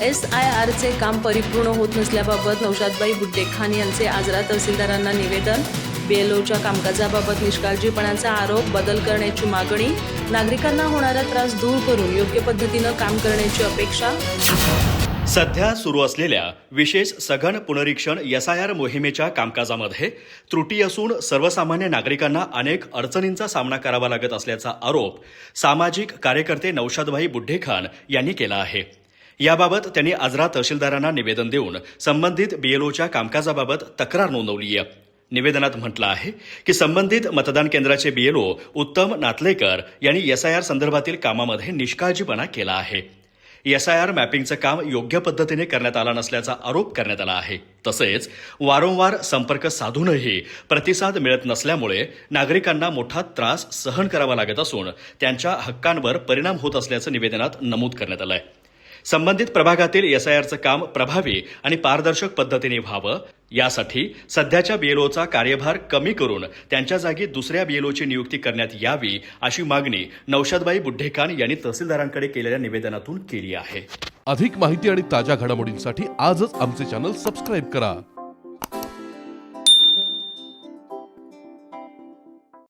SIRचे काम परिपूर्ण होत नसल्याबाबत नौशादबाई बुड्डेखान यांचे आजरा तहसीलदारांना निवेदन. BLOच्या कामकाजाबाबत निष्काळजीपणाचा आरोप. बदल करण्याची मागणी. नागरिकांना होणारा त्रास दूर करून योग्य पद्धतीनं काम करण्याची अपेक्षा. सध्या सुरू असलेल्या विशेष सघन पुनरीक्षण SIR मोहिमेच्या कामकाजामध्ये त्रुटी असून सर्वसामान्य नागरिकांना अनेक अडचणींचा सामना करावा लागत असल्याचा आरोप सामाजिक कार्यकर्ते नौशादबाई बुड्डेखान यांनी केला आहे. याबाबत त्यांनी आजरा तहसीलदारांना निवेदन देऊन संबंधित BLOच्या कामकाजाबाबत तक्रार नोंदवली आहे. निवेदनात म्हटलं आहे की संबंधित मतदान केंद्राचे BLO उत्तम नातलेकर यांनी SIR संदर्भातील कामामध्ये निष्काळजीपणा केला आहे. SIR मॅपिंगचं काम योग्य पद्धतीने करण्यात आला नसल्याचा आरोप करण्यात आला आहे. तसेच वारंवार संपर्क साधूनही प्रतिसाद मिळत नसल्यामुळे नागरिकांना मोठा त्रास सहन करावा लागत असून त्यांच्या हक्कांवर परिणाम होत असल्याचं निवेदनात नमूद करण्यात आलं आहे. संबंधित प्रभागातील SIRचं काम प्रभावी आणि पारदर्शक पद्धतीने व्हावं यासाठी सध्याच्या BLOचा कार्यभार कमी करून त्यांच्या जागी दुसऱ्या BLOची नियुक्ती करण्यात यावी अशी मागणी नौशादबाई बुड्डेखान यांनी तहसीलदारांकडे केलेल्या निवेदनातून केली आहे. अधिक माहिती आणि ताज्या घडामोडींसाठी आजच आमचे चॅनल सबस्क्राईब करा.